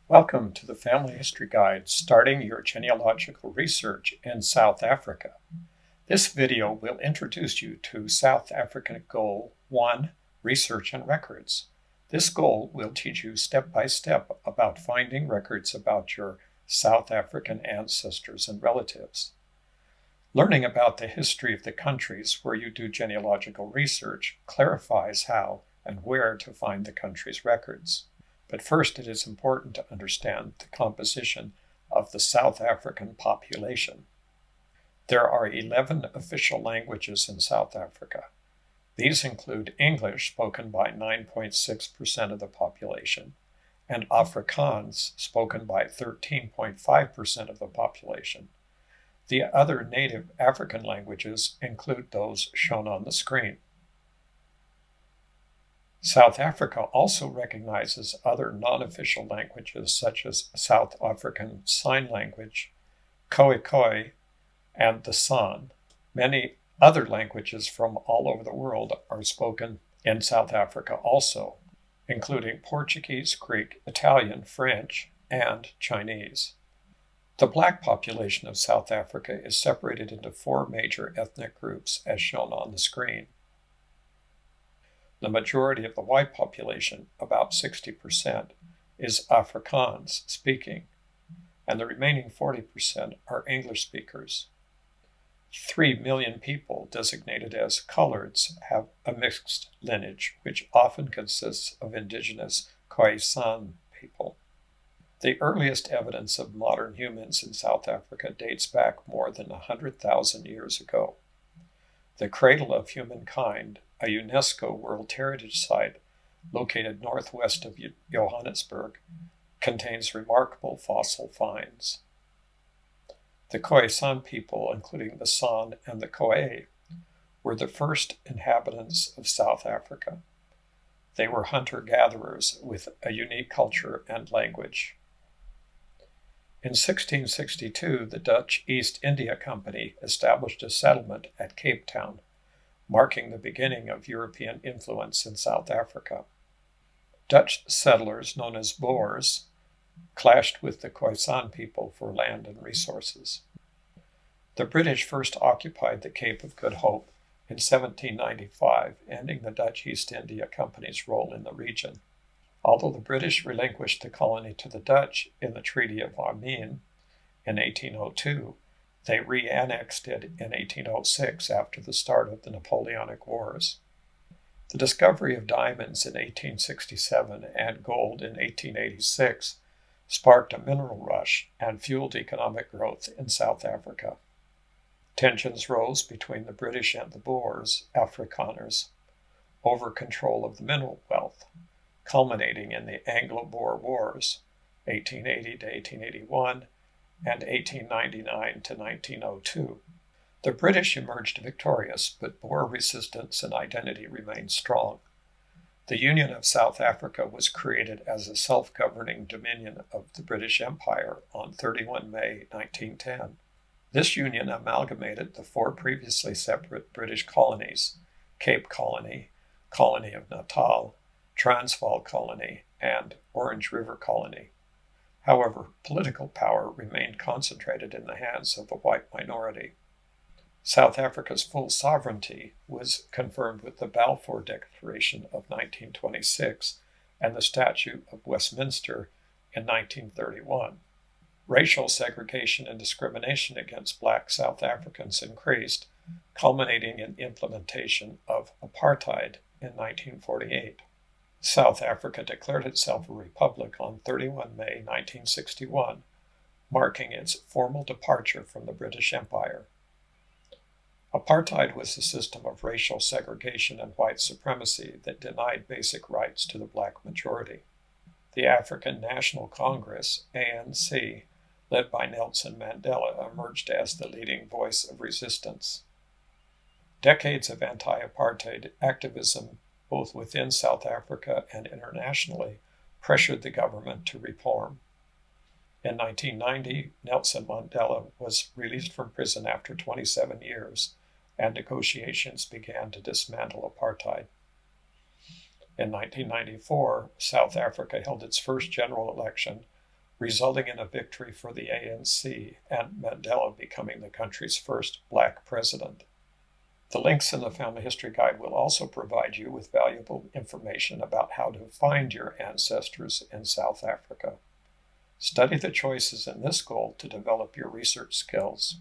Welcome to the Family History Guide, starting your genealogical research in South Africa. This video will introduce you to South African Goal 1, Research and Records. This goal will teach you step by step about finding records about your South African ancestors and relatives. Learning about the history of the countries where you do genealogical research clarifies how and where to find the country's records. But first, it is important to understand the composition of the South African population. There are 11 official languages in South Africa. These include English, spoken by 9.6% of the population, and Afrikaans, spoken by 13.5% of the population. The other native African languages include those shown on the screen. South Africa also recognizes other non-official languages such as South African Sign Language, Khoikhoi, and the San. Many other languages from all over the world are spoken in South Africa also, including Portuguese, Greek, Italian, French, and Chinese. The Black population of South Africa is separated into 4 major ethnic groups as shown on the screen. The majority of the white population, about 60%, is Afrikaans speaking, and the remaining 40% are English speakers. 3 million people designated as coloreds have a mixed lineage, which often consists of indigenous Khoisan people. The earliest evidence of modern humans in South Africa dates back more than 100,000 years ago. The Cradle of Humankind, a UNESCO World Heritage Site located northwest of Johannesburg, contains remarkable fossil finds. The Khoisan people, including the San and the Khoi, were the first inhabitants of South Africa. They were hunter-gatherers with a unique culture and language. In 1662, the Dutch East India Company established a settlement at Cape Town, marking the beginning of European influence in South Africa. Dutch settlers, known as Boers, clashed with the Khoisan people for land and resources. The British first occupied the Cape of Good Hope in 1795, ending the Dutch East India Company's role in the region. Although the British relinquished the colony to the Dutch in the Treaty of Amiens in 1802, they re-annexed it in 1806 after the start of the Napoleonic Wars. The discovery of diamonds in 1867 and gold in 1886 sparked a mineral rush and fueled economic growth in South Africa. Tensions rose between the British and the Boers, Afrikaners, over control of the mineral wealth, culminating in the Anglo-Boer Wars, 1880 to 1881 and 1899 to 1902. The British emerged victorious, but Boer resistance and identity remained strong. The Union of South Africa was created as a self-governing dominion of the British Empire on 31 May 1910. This union amalgamated the 4 previously separate British colonies: Cape Colony, Colony of Natal, Transvaal Colony, and Orange River Colony. However, political power remained concentrated in the hands of the white minority. South Africa's full sovereignty was confirmed with the Balfour Declaration of 1926 and the Statute of Westminster in 1931. Racial segregation and discrimination against Black South Africans increased, culminating in implementation of apartheid in 1948. South Africa declared itself a republic on 31 May 1961, marking its formal departure from the British Empire. Apartheid was a system of racial segregation and white supremacy that denied basic rights to the black majority. The African National Congress, ANC, led by Nelson Mandela, emerged as the leading voice of resistance. Decades of anti-apartheid activism, both within South Africa and internationally, pressured the government to reform. In 1990, Nelson Mandela was released from prison after 27 years, and negotiations began to dismantle apartheid. In 1994, South Africa held its first general election resulting in a victory for the ANC and Mandela becoming the country's first black president. The links in the Family History Guide will also provide you with valuable information about how to find your ancestors in South Africa. Study the choices in this goal to develop your research skills.